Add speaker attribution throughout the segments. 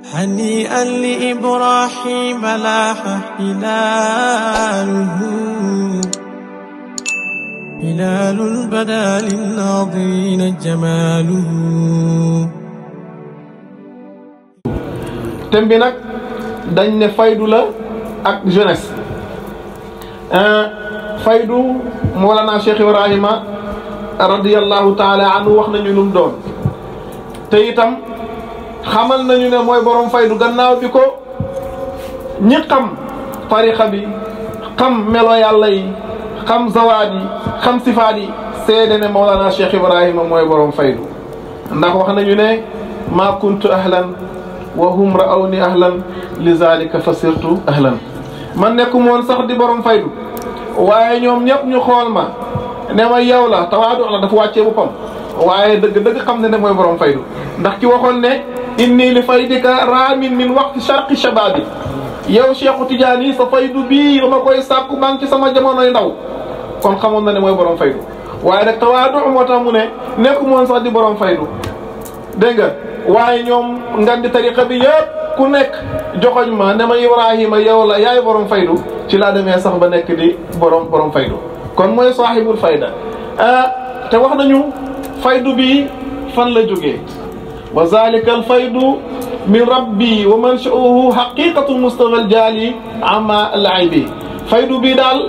Speaker 1: هنيئا لإبراهيم لاح هلاله هلال بدا للناظرين جماله.
Speaker 2: thème bi nag dañ ne faydu la ak jeunesse. faydu Mawlana Cheikh Ibrahima radiyallahu taala anhu wax nañu lu mu doon te itam xamal nañu ne mooy borom faydu gannaaw bi ko ñi xam tariqa bi xam melo yàlla yi xam zawaat yi xam sifaat yi seede ne Mawlana Cheikh Ibrahima mooy borom faydu ndax wax nañu ne ma kuntu ahlan wa hum ra'awni ahlan lizalika fasirtu ahlan man nekkum woon sax di borom faydu waaye ñoom ñëpp ñu xool ma ne ma yow la tawaadu la dafa wàccee boppam waaye dëgg-dëgg xam ne mooy borom faydu ndax ki waxoon ne inni li faydika raamin min waqti sharqi shababi yow Cheikhu Tidiane sa faydu bii ba ma koy sàkku maa ngi ci sama jamonoy ndaw kon xamoon na ne mooy borom faydu waaye nag tawaadu moo tax mu ne nekkum woon sax di borom faydu dégg nga waaye ñoom ngan di tariqa bi yëpp ku nekk joxoñ ma ne ma Ibrahima yow la yaay borom faydu ci laa demee sax ba nekk di borom faydu kon mooy saahibul fayda. te wax nañu faydu bi fan la jógee wa zalika al faydu min rabbi wa mansha'uhu haqiqatu mustafa al jali ama al aybi faydu bi daal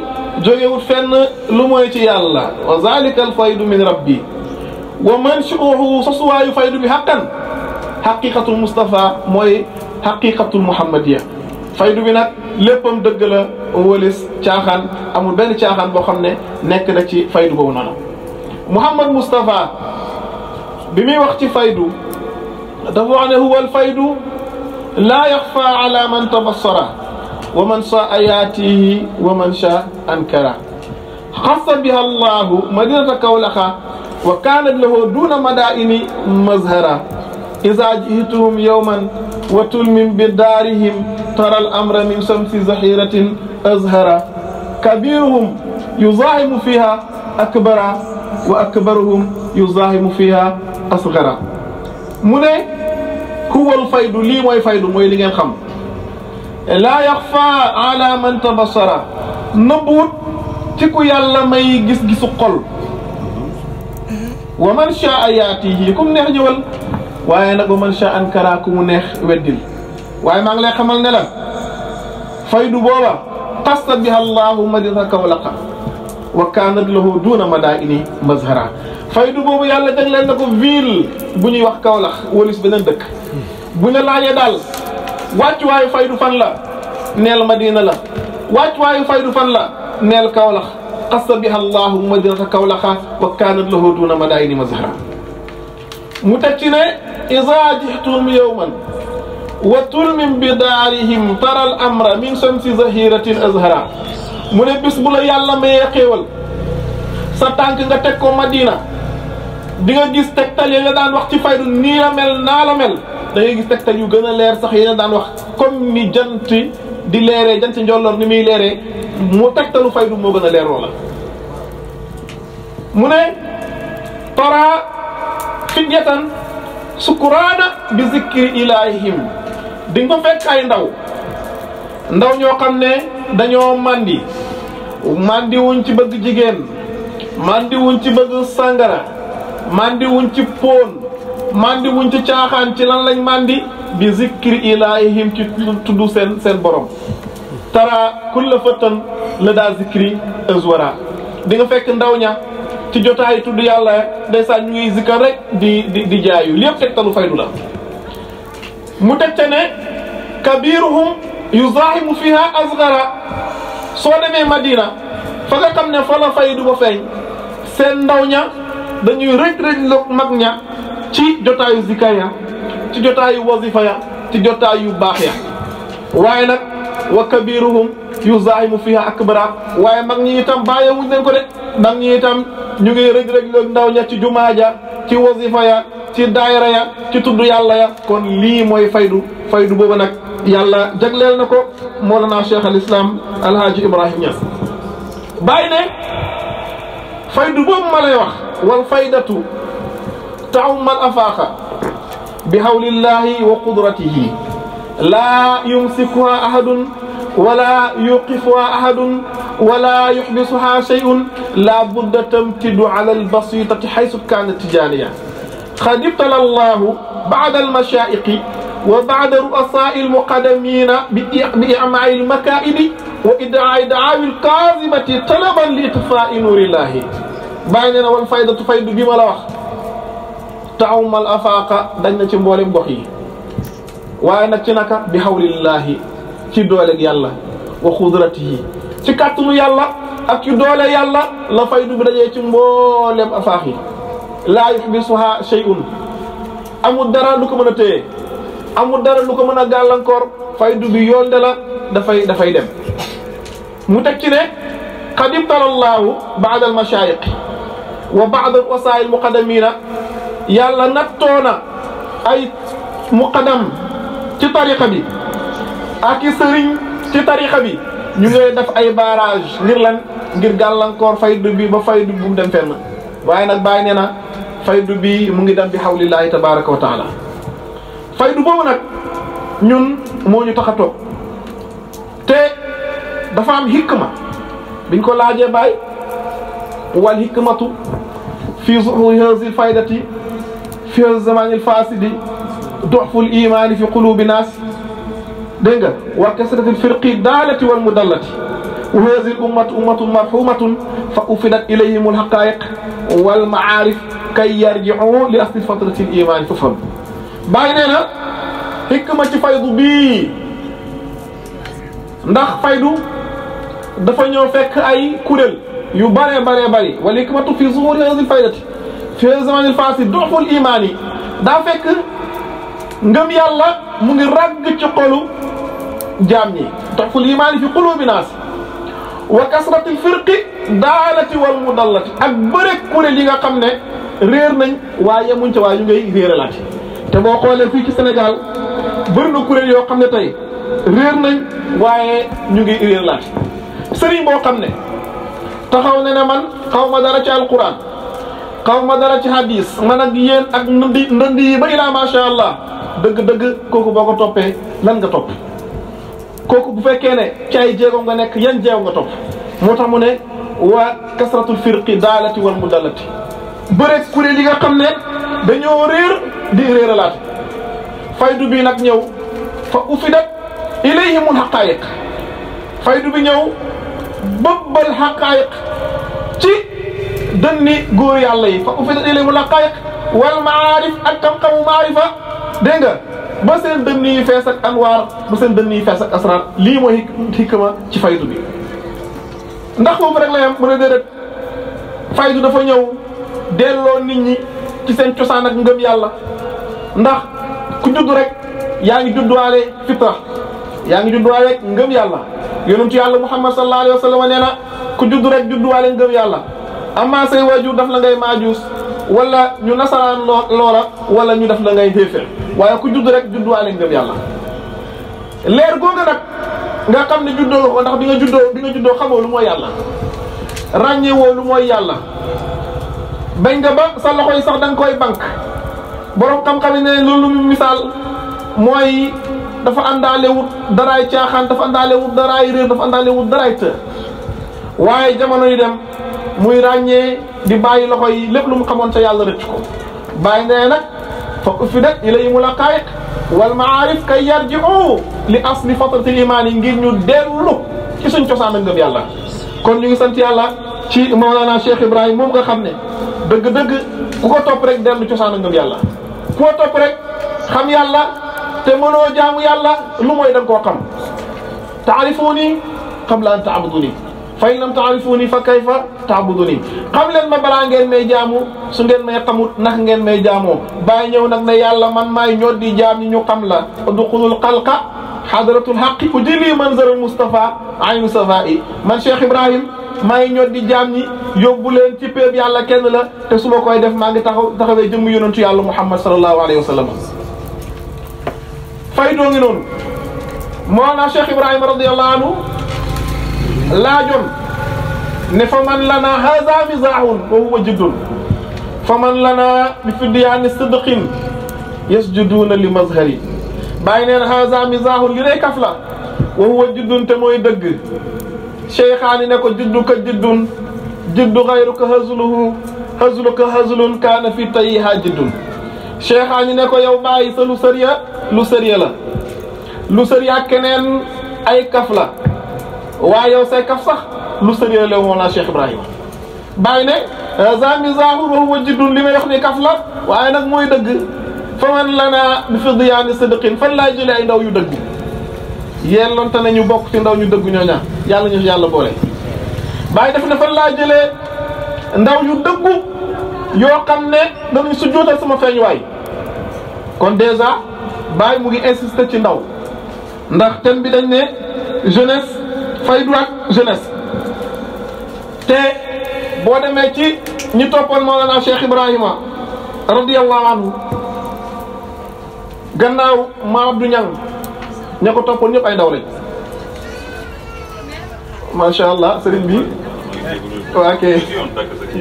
Speaker 2: jógewut fenn lu mooy ci yàlla wa zalika al faydu min rabbi wa mansha'uhu sosuwaayu faydu bi haqqan haqiqatul mustafa mooy haqiqatul muhammadiya faydu bi nag léppam dëgg la wëlis caaxaan amul benn caaxaan boo xam ne nekk na ci faydu boobu noonu. Muhammad Mustafa bi muy wax ci faydu dafa wax ne huwa al faydu laa yaxfa ala man tabassara wa man saa yaatihi wa man shaa ankara xassa biha allahu madinata kawlaxa wa kaanat lahu duna madaini mazhara iza jituhum yawman wa tulmin bi daarihim tara al amra min shamsi zahiratin azhara kabiruhum yuzahimu fiha akbara wa akbaruhum yuzahimu fiha asghara mu ne huwal faydu lii mooy faydu mooy li ngeen xam laa yaxfa ala man tabassara nëbbuut ci ku yàlla may gis-gisu xol wa man shaa yaatihi ku mu neex ñëwal waaye nag wa man shaa ankara ku mu neex weddil waaye maa ngi lay xamal ne la faydu booba xassa biha allahu madinata kawlaqa wa kaanat lahu duna madaini mazhara faydu boobu yàlla jagleel na ko ville bu ñuy wax Kaolack walis beneen dëkk bu ñu laajee daal wàccuwaayu faydu fan la neel Madina la wàccuwaayu faydu fan la neel Kaolack xassa biha allahu madinata kawlaqa wa kaanat lahu duna madaini mazhara mu teg ci ne iza jihtum yawman wa tulmin bi daarihim tara al amra min shamsi zahiratin azhara mu ne bis bu la yàlla mayee xéewal sa tànk nga teg ko Madina di nga gis tegtal yi nga daan wax ci faydu nii la mel naa la mel da ngay gis tegtal yu gën a leer sax yéen daan wax comme ni jant di leeree jant njolloor ni muy leeree mu tegtalu faydu moo gën a leer loola mu ne tara fidyatan sukuraana bi zikri ilahihim di nga fekk ay ndaw ñoo xam ne dañoo mandi wuñ ci bëgg jigéen mandi wuñ ci bëgg sàngara mandi wuñ ci póon mandi wuñ ci caaxaan ci lan lañ mandi bi zikri ilahihim ci tudd seen borom tara kulla fatan la daa zikri azwara di nga fekk ndaw ña ci jotaay tudd yàlla ndeysaan ñu ngi zikkar rek di jaayu lépp tegtalu faydu la mu teg ca ne kabiruhum yuzahimu fiha asghara soo demee Madina fa nga xam ne fa la faydu ba feeñ seen ndaw ña dañuy rëj loog mag ña ci jotaayu zikar ya ci jotaayu wazifa ya ci jotaayu baax ya waaye nag wa kabiruhum yuzahimu fiha akbara waaye mag ñi itam bàyyiwuñ leen ko de mag ñi itam ñu ngi rëj loog ndaw ña ci jumaa ja ci wazifa ya ci daayira ya ci tudd yàlla ya kon lii mooy faydu boobu nag yàlla jagleel na ko Mawlana Cheikh al Islam Alhaji Ibrahim Niass bàyyi ne faydu boobu ma lay wax wal faydatu ta'ummal afaaqa bi hawlillahi wa qudratihi لا يمسكها أحد ولا يوقفها أحد ولا يحبسها شيء لا بد تمتد على البسيطة حيث كانت تجانية. قد ابتلى الله بعد المشائق وبعد رؤساء المقدمين بإعماء المكائد وإدعاء دعاوي الكاذبة طلبا لإطفاء نور الله. بيننا والفائدة فائد بما لا wax تعم الأفاق dañ na ci mboolem gox yi waaye nag ci naka bi hawlillahi ci doole yàlla wa xudratihi ci kàttanu yàlla ak ci doole yàlla la faydu bi dajee ci mboolem afaax yi laa yuhbisuha shay'un amul dara lu ko mën a téye amul dara lu ko mën a gàllankoor faydu bi yoonde la dafay dem mu teg ci ne qad ibtala allahu ba'da al mashayiq wa ba'da wasaa'il muqaddamina yàlla nattoona ay muqaddam ci tariqa bi ak i sëriñ ci tariqa bi ñu ngay def ay barrage ngir lan ngir gàllankoor faydu bi ba faydu bu mu dem fenn waaye nag bàyyi nee na faydu bi mu ngi dem bi hawlillahi tabaraka wa taala. faydu boobu nag ñun moo ñu tax a toog te dafa am hikma biñ ko laajee baay wal hikmatu fi zuhuri hazihi faydati fi zamani al fasidi du'fu al imani fi qulubi nas dégg nga wa kasrati al firqi dalati wal mudallati wa hazihi al ummatu ummatun marhumatun fa ufidat ilayhim al haqa'iq wal ma'arif kay yarji'u li asli fatrati al iman fafham. bàyyi nee na hikma ci faydu bii ndax faydu dafa ñëw fekk ay kuréel yu bare bari wal hikmatu fi zuhuri hadhihi faydati fi zaman al fasid du'fu al iman yi daa fekk ngëm yàlla mu ngi ragg ci xolu jaam ñi du'fu al iman fi qulubi nas wa kasrati al firqi daalati wal mudallati ak bëre kuréel yi nga xam ne réer nañ waaye muñ ca waaye ñu ngay réeralaat te boo xoolee fii ci Sénégal bëri na kuréel yoo xam ne tey réer nañ waaye ñu ngi réeralaat sëriñ boo xam ne taxaw ne man xaw ma dara ci alquran xaw ma dara ci hadis man ak yéen ak ndënd yi ba ilaa macha allah dëgg kooku boo ko toppee lan nga topp kooku bu fekkee ne ci ay jéego nga nekk yan jéego nga topp moo tax mu ne waa kasratul firqi daalati wal mudallati bëre kuréel yi nga xam ne dañoo réer di réeralaat faydu bi nag ñëw fa ufidat ilayhimul haqaa'iq faydu bi ñëw bëbbal haqaa'iq ci dënni góor yàlla yi fa ufidat ilayhimul haqaa'iq wal maarif ak xam-xamu maarifa dégg nga ba seen dënn yi fees ak anwaar ba seen dënn yi fees ak asraar lii mooy hikma ci faydu bi ndax foofu rek la yam mu ne déedéet faydu dafa ñëw delloo nit ñi ci seen cosaan ak ngëm yàlla ndax ku judd rek yaa ngi judduwaale fitra yaa ngi judduwaale ngëm yàlla yonentu yàlla Muhammad sallallahu alayhi wa sallam nee na ku judd rek judduwaale ngëm yàlla amma say waajur daf la ngay maajuus wala ñu nasaraan loola wala ñu def la ngay xéeféer waaye ku judd rek judduwaale ngëm yàlla leer googa nag nga xam ne juddoo ko ndax bi nga juddoo xamoo lu mooy yàlla ràññewoo lu mooy yàlla bañ nga ba sa loxo yi sax da nga koy bank borom xam-xam yi ne loolu mu misaal mooy dafa àndaale wut daraay caaxaan dafa àndaale wut daraay réer dafa àndaale wut daraay të waaye jamono yi dem muy ràññee di bàyyi loxo yi lépp lu mu xamoon ca yàlla rëcc ko bàyyi nee nag fa ufidat ilayhimul haqaa'iq wal ma'arif kay yarji'u li asli fatratil iman yi ngir ñu dellu ci suñ cosaan ak ngëm yàlla. kon ñu ngi sant yàlla ci Mawlana Cheikh Ibrahim moom nga xam ne dëgg-dëgg ku ko topp rek dellu cosaan ak ngëm yàlla ku ko topp rek xam yàlla te mënoo jaamu yàlla lu mooy da nga koo xam ta'rifuni qabla an ta'buduni fa in lam ta'rifuni fa kayfa ta'buduni xam leen ma balaa ngeen may jaamu su ngeen may xamut ndax ngeen may jaamoo bàyyi ñëw nag ne yàlla man maay ñoddi jaam ñi ñu xam la udxulul xalqa hadratul haqqi ujili manzarul Mustafa aynu safai man Cheikh Ibrahim maay ñoddi jaam ñi yóbbu leen ci péeb yàlla kenn la te su ma koy def maa ngi taxawee jëmm yonentu yàlla Muhammad sallallahu alayhi wa sallam faydoo ngi noonu Mawlana Cheikh Ibrahim radiyallahu anhu laajoon ne fa man lana haza mizahun wa huwa jiddun fa man lana bi fidyaani sidqin yasjuduna li mazhari bàyyi neen haza mizahun li day kaf la wa huwa jiddun te mooy dëgg cheikhaani ne ko jiddu ka jiddun jiddu xayruka hazluka hazlun kaana fi tayiha jiddun cheikhaani ne ko yow bàyyi sa lu sëriya la lu sëriya keneen ay kaf la waaye yow say kaf sax lu sëriya la moo naa Cheikh Ibrahima bàyyi ne haza mizahun wa huwa jiddun li may wax ni kaf la waaye nag mooy dëgg fa man lana bi fidiyaani sidqin fan laay jëlee ay ndaw yu dëggu yéen lonte nañu bokk ci ndaw ñu dëggu ñoo ñaa yàlla ñu yàlla boole bàyyi def ne fan laa jëlee ndaw yu dëggu yoo xam ne danañ su jootal sama feeñuwaay kon déjà bàyyi mu ngi insister ci ndaw ndax thème bi dañ ne jeunesse faydu ak jeunesse te boo demee ci ñi toppoon Mawlana Cheikh Ibrahima radiyallahu anhu gannaaw ma Abdou Niang ña ko toppoon ñëpp ay ndaw lañ macha allah sëriñ bi waa kay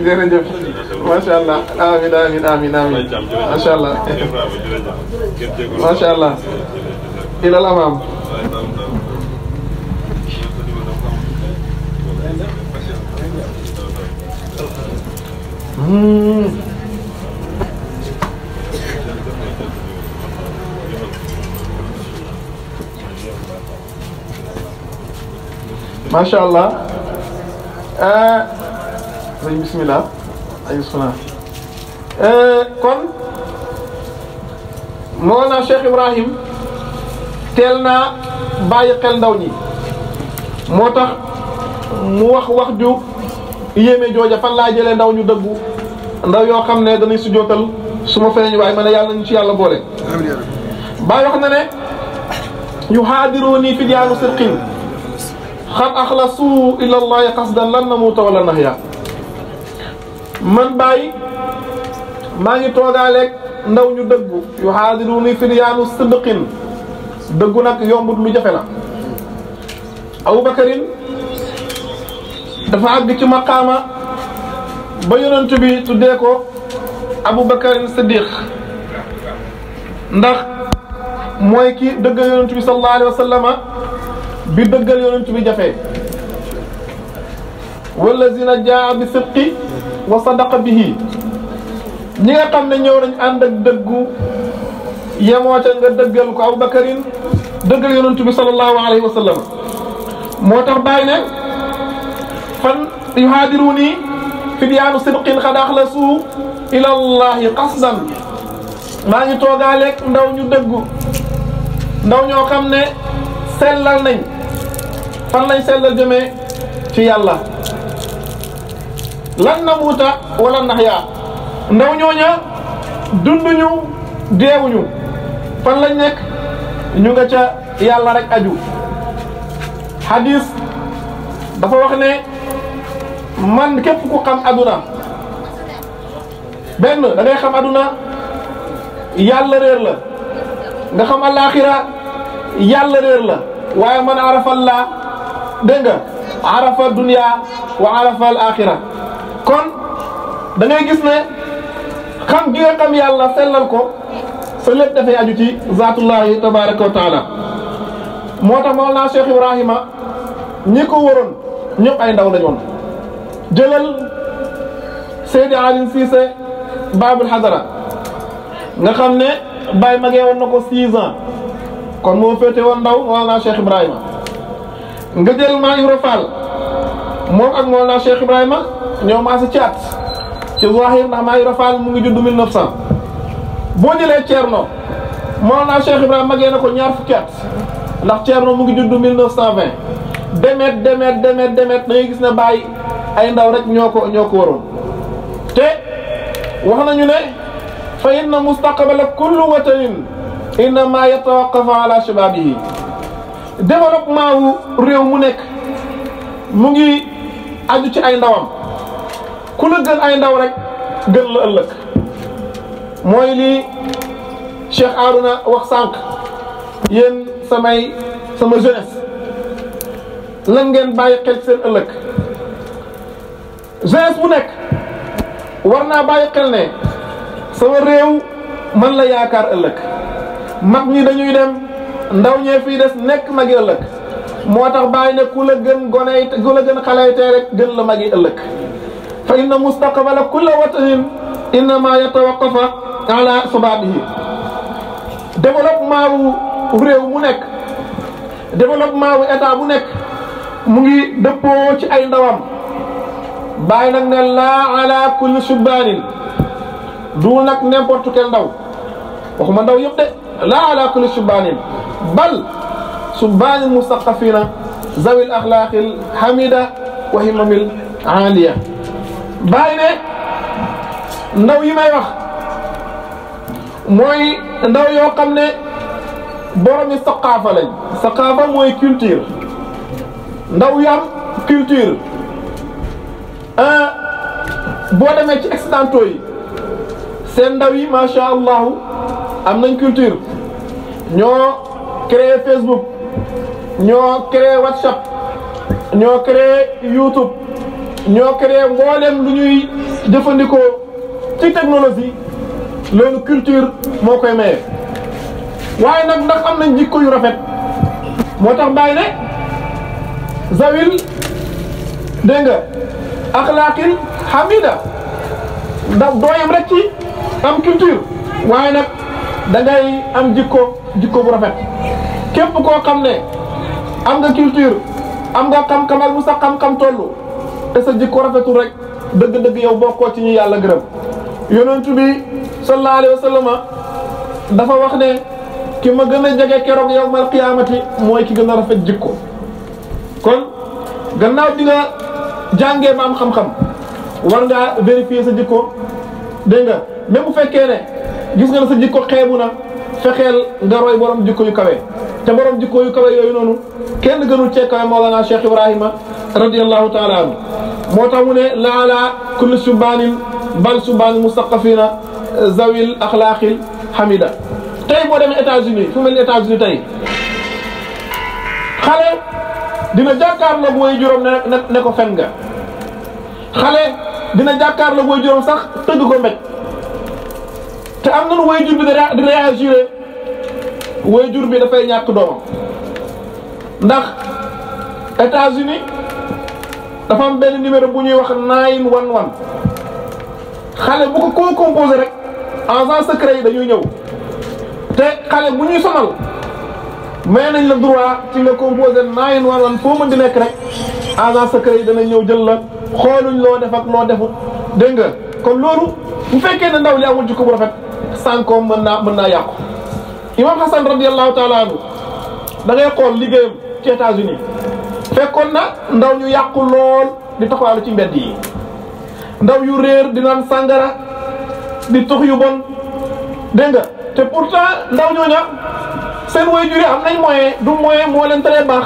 Speaker 2: jërëjëf macha allah amin macha allah macha allah ilal amam macha allah bismillah ayusuna kon Mawlana Cheikh Ibrahim teel naa bàyyi xel ndaw ñi moo tax mu wax ju yéeme jooja fan laa jëlee ndaw ñu dëggu ndaw yoo xam ne danañ su jootal su ma feeñ waaye ma ne yàlla nañu ci yàlla boole bàyyi wax na ne yuhaadiruni fidyaanu sirqin xat axlasu ila allahi qasdan lan namuuta wala nahya man bàyyi maa ngi toogaaleeg ndaw ñu dëggu yuhaadiruni fidyaanu sidqin dëggu nag yombut lu jafe la Abubakarin dafa àgg ci maqaama ba yonent bi tuddee ko Abubakarin Siddiq ndax mooy ki dëggal yonent bi sallallahu alayhi wa sallama bi dëggal yonent bi jafe wallazina jaa bi sidqi wa sadaqa bihi ñi nga xam ne ñëw nañ ànd ak dëggu yemoo ca nga dëggal ko Abubakarin dëggal yonent bi sallallahu alayhi wa sallam moo tax bàyyi ne fan yuhaadiruni fidyaanu sidqin xad axlasu ila allahi qasdan maa ngi toogaaleeg ndaw ñu dëggu ndaw ñoo xam ne sellal nañ fan lañ sellal jëmee ci yàlla lan namuuta wala naxya ndaw ñooña dunduñu deewuñu fan lañ nekk ñu nga ca yàlla rek aju hadis dafa wax ne man képp ku xam aduna benn da ngay xam aduna yàlla réer la nga xam alaxira yàlla réer la waaye man arafa Allah dégg nga arafa dunya wa arafa al axira kon da ngay gis ne xam gi nga xam yàlla sellal ko sa lépp dafay aju ci zaatullahi tabaraka wa taala moo tax Mawlana Cheikh Ibrahima ñi ko waroon ñëpp ay ndaw lañu woon jëlal Seydi Alioune Cissé Babul Hadara nga xam ne Baye magee woon na ko 6 ans kon moo féete woon ndaw Mawlana Cheikh Ibrahima nga jël maa Ibra Fall moom ak Mawlana Cheikh Ibrahima ñoo maa si caat ci zahir ndax maa Ibra Fall mu ngi judd 1900 boo jëlee Thierno Mawlana Cheikh Ibrahima magee na ko ñaar fukki at ndax Thierno mu ngi judd 1920 demet da ngay gis ne Baye ay ndaw rek ñoo ko waroon te wax nañu ne fa inna mustaqbala kulli watanin innama yatawaqqafu ala shababihi développement wu réew mu nekk mu ngi aju ci ay ndawam ku la gën ay ndaw rek gën la ëllëg mooy lii Cheikh Arouna wax sànq yéen sama jeunesse lan ngeen bàyyi xel seen ëllëg jeunesse bu nekk war naa bàyyi xel ne sama réew man la yaakaar ëllëg mag ñi dañuy dem ndaw ñee fii des nekk magi ëllëg moo tax bàyyi ne ku la gën gone ku la gën xale tey rek gën la magi ëllëg fa inna mustaqbala kulla watanin innama yatawaqqafa ala sababihi développement wu réew mu nekk développement wu état bu nekk mu ngi dëppoo ci ay ndawam bàyyi nag ne laa ala kulli subbaanin du nag n'importe quel ndaw waxuma ndaw yëpp de laa ala kulli subbaanin bal subbaanin mustaqafina zawil axlaaqil hamida wa himamil aaliya bàyyi ne ndaw yi may wax mooy ndaw yoo xam ne boromi saqaafa lañ saqaafa mooy culture ndaw yu am culture boo demee ci occidentaux yi seen ndaw yi macha allah am nañ culture ñoo créé Facebook ñoo créé WhatsApp ñoo créé YouTube ñoo créé mboolem lu ñuy jëfandikoo ci technologie loolu culture moo koy maye waaye nag ndax am nañ jikko yu rafet moo tax bàyyi ne zawil dégg nga axlaaqil hamida ndax dooyam rek ci am culture waaye nag da ngay am jikko bu rafet képp koo xam ne am nga culture am nga xam-xamal bu sa xam-xam tollu te sa jikko rafetul rek dëgg-dëgg yow bokkoo ci ñi yàlla gërëm yonent bi sallallahu alayhi wa sallam dafa wax ne ki ma gën a jege keroog yawmal qiyaamati mooy ki gën a rafet jikko kon gannaaw bi nga jàngee ba am xam-xam war ngaa vérifier sa jikko dégg nga même bu fekkee ne gis nga ne sa jikko xeebu na fexeel nga roy borom jikko yu kawe te borom jikko yu kawe yooyu noonu kenn gënul cee kawe Mawlana Cheikh Ibrahima radiyallahu taala anhu moo tax mu ne la ala kulli subaanin bal subaanin mustaqafina zawil axlaaqil hamida tey boo demee États-Unis fu mel ni États-Unis tey xale dina jàkkaarloog way juróom ne ko fen nga xale dina jàkkaarloog way juróom sax tëgg ko mbéj te am nañu way jur bi di réagir way jur bi dafay ñàkk doomam ndax États-Unis dafa am benn numéro bu ñuy wax 911 xale bu ko koo composé rek agent secret yi dañuy ñëw te xale bu ñuy sonal may nañ la droit ci nga composé 911 foo mën di nekk rek agent secret yi dana ñëw jël la xooluñ loo def ak loo defut dégg nga kon loolu bu fekkee ne ndaw li amul jikko bu rafet sànkoom mën naa yàqu imam Hassan radiyallahu taala anhu da ngay xool liggéeyam ci États-Unis fekkoon na ndaw ñu yàqu lool di taxawaalu ci mbedd yi ndaw yu réer di naan sàngara di tux yu bon dégg nga te pourtant ndaw ñooña seen waajur yi am nañ moyen du moyen moo leen tere baax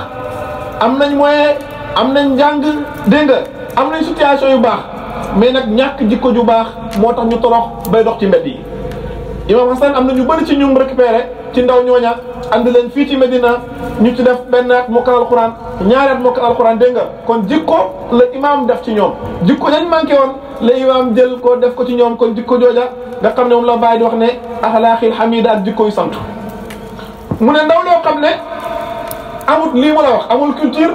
Speaker 2: am nañ moyen am nañ njàng dégg nga am nañ situation yu baax mais nag ñàkk jikko ju baax moo tax ñu torox bay dox ci mbedd yi imam Hassan am na ñu bëri ci ñum récupéré ci ndaw ñooña andi leen fii ci Medina ñu ci def benn at mokkal alxuraan ñaari at mokkal alxuraan dégg nga kon jikko la imam def ci ñoom jikko dañ manqué woon la imam jël ko def ko ci ñoom kon jikko jooja nga xam ne moom la bàyyi di wax ne axlaaqil hamida ak jikko yu sant mu ne ndaw loo xam ne amul lii mu la wax amul culture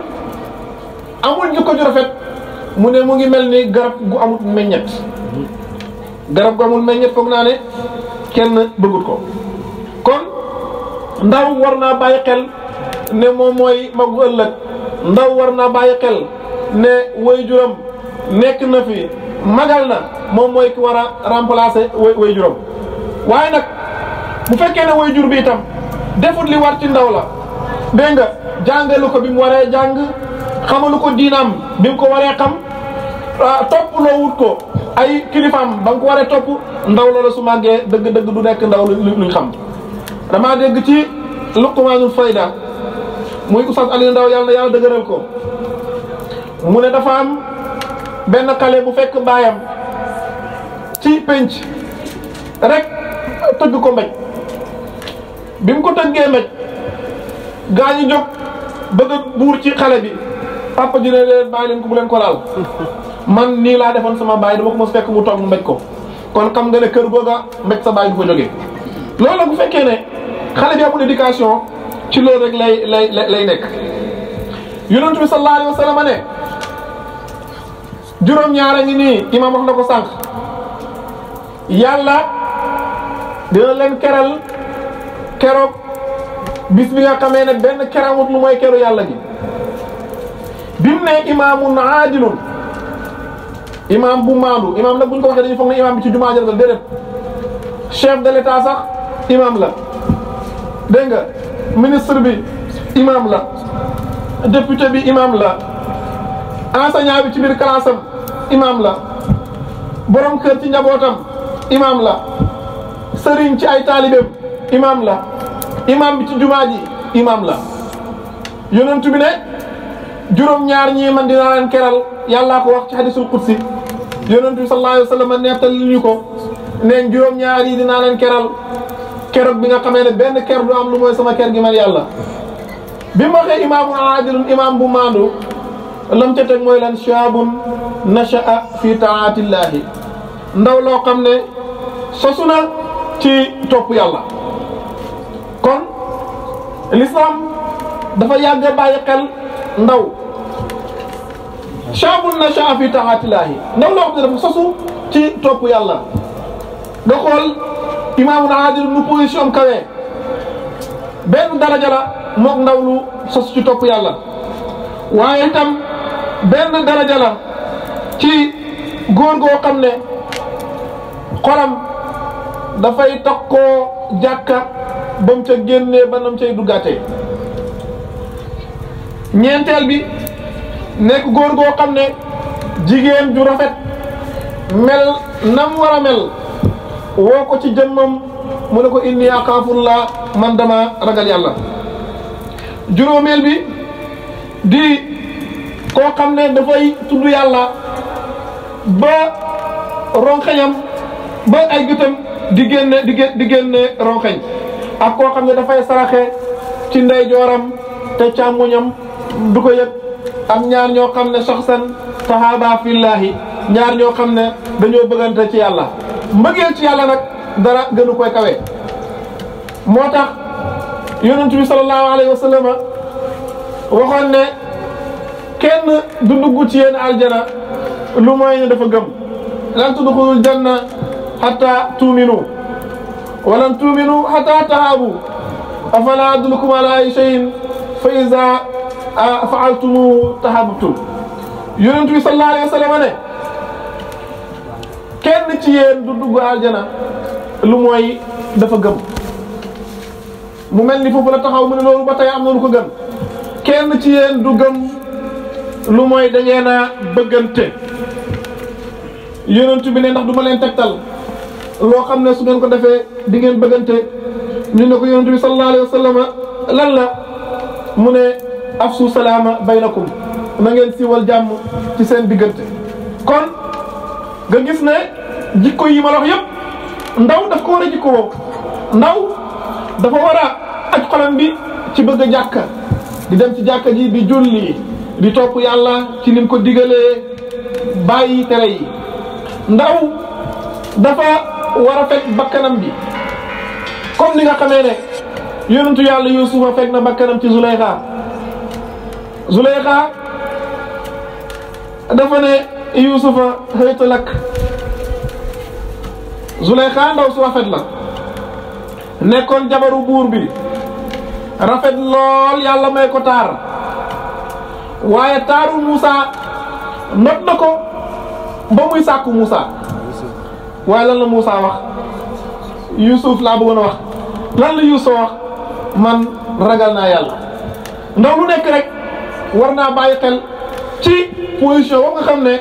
Speaker 2: amul jikko ju rafet mu ne mu ngi mel ni garab gu amul meññet garab gu amul meññet foog naa ne kenn bëggut ko kon ndaw war naa bàyyi xel ne moom mooy magu ëllëg ndaw war naa bàyyi xel ne waajuram nekk na fi magal na moom mooy ki war a remplacer waajuram waaye nag bu fekkee ne waajur bi itam defut li war ci ndaw la dégg nga jàngalu ko bi mu waree jàng xamalu ko diinaam bi mu ko waree xam topp loo wut ko ay kilifaam ba nga ko waree topp ndaw loola su màggee dëgg-dëgg du nekk ndaw luñ xam damaa dégg ci Luqmaanul Fayda muy Oustaz Aliou Ndaw yàlla na yàlla dëgëral ko mu ne dafa am benn xale bu fekk baayam ci penc rek tëgg ko mbéj bi mu ko tëggee mbéj gaa ñi jóg bëgg a buur ci xale bi papa ji ne leen bàyyi leen ko bu leen ko laal man nii laa defoon sama baay dama ko mos fekk mu toog mu mbéj ko kon xam nga ne kër googa mbéj sa baay du fa jógee loolu la bu fekkee ne xale bi amul éducation ci loolu rek lay nekk. yonent bi sallallahu alayhi wa sallam ne juróom-ñaara ngi nii imam wax na ko sànq yàlla dina leen keral keroog bis bi nga xamee ne benn keramut lu mooy keru yàlla gi bi mu ne imaamun aadilun imaam bu maandu imaam nag bu ñu ko waxee dañuy foog ne imaam bi ci jumaa jël déedéet chef de l'état sax imaam la dégg nga ministre bi imaam la député bi imaam la enseignant bi ci biir classe am imaam la borom kër ci njabootam imaam la sëriñ ci ay taalibeem imaam la imaam bi ci jumaa ji imaam la yonent bi ne juróom-ñaar ñii man dinaa leen keral yàllaa ko wax ci hadisul qudsi yonent bi sallallahu alayhi wa sallam nettal li ñu ko neen juróom-ñaar yi dinaa leen keral keroog bi nga xamee ne benn ker du am lu mooy sama ker gi man yàlla bi mu waxee imaamun aadilun imaam bu maandu lam ca teg mooy lan shaabun nasha'a fi taatillahi ndaw loo xam ne sosu na ci topp yàlla kon l'islam dafa yàgg a bàyyi xel ndaw shaabun nasha'a fi taatillahi ndaw loo xam ne dafa sosu ci topp yàlla nga xool imaamun aadilun nu position kawe benn daraja la mook ndaw lu sosu ci topp yàlla waaye itam benn daraja la ci góor goo xam ne xolam dafay takkoo jàkka ba mu ca génnee ba nam cay duggaatee ñeenteel bi nekk góor goo xam ne jigéen ju rafet mel nam war a mel woo ko ci jëmmam mu ne ko inni axaafullah man dama ragal yàlla juróomeel bi di koo xam ne dafay tudd yàlla ba ronxeñam ba ay gëtam di génne ronxeñ ak koo xam ne dafay saraxe ci ndeyjooram te càmmuñam du ko yëg ak ñaar ñoo xam ne saxsan tahaba fillahi ñaar ñoo xam ne dañoo bëggante ci yàlla mbëggeel ci yàlla nag dara gënu koy kawe moo tax yonent bi sallallahu alayhi wa sallam waxoon ne kenn du dugg ci yéen aljana lu mooy ne dafa gëm lan tudxulul janna hatta tuuminu walan tuuminu hatta tahaabu afala adullukum ala shay'in fa iza fa'altumu tahaabtum yonent bi sallallahu alayhi wa sallam ne kenn ci yéen du dugg aljana lu mooy dafa gëm mu mel ni foofu la taxaw mu ne loolu ba tey am na lu ko gën kenn ci yéen du gëm lu mooy da ngeen a bëggante yonent bi ne ndax du ma leen tegtal loo xam ne su ngeen ko defee di ngeen bëggante ñu ne ko yonent bi sallallahu alayhi wa sallam lan la mu ne afsu salaama baynakum na ngeen siiwal jàmm ci seen diggante kon nga gis ne jikko yi ma la wax yëpp ndaw daf ko war a jikko woo ndaw dafa war a aj xolam bi ci bëgg a jàkka di dem ci jàkka ji di julli di topp yàlla ci lim ko digalee bàyyi tere yi ndaw dafa war a fekk bakkanam bi comme ni nga xamee ne yonentu yàlla Yuusufa fekk na bakkanam ci Zuleyxa dafa ne Yuusufa hayta lak Zuleyxa ndaw su rafet la nekkoon jabaru buur bi rafet lool yàlla may ko taar waaye taaru Moussa not na ko ba muy sàkku Moussa waaye lan la Moussa wax Youssouf laa bëggoon a wax lan la Youssouf wax man ragal naa yàlla ndaw lu nekk rek war naa bàyyi xel ci position boobu nga xam ne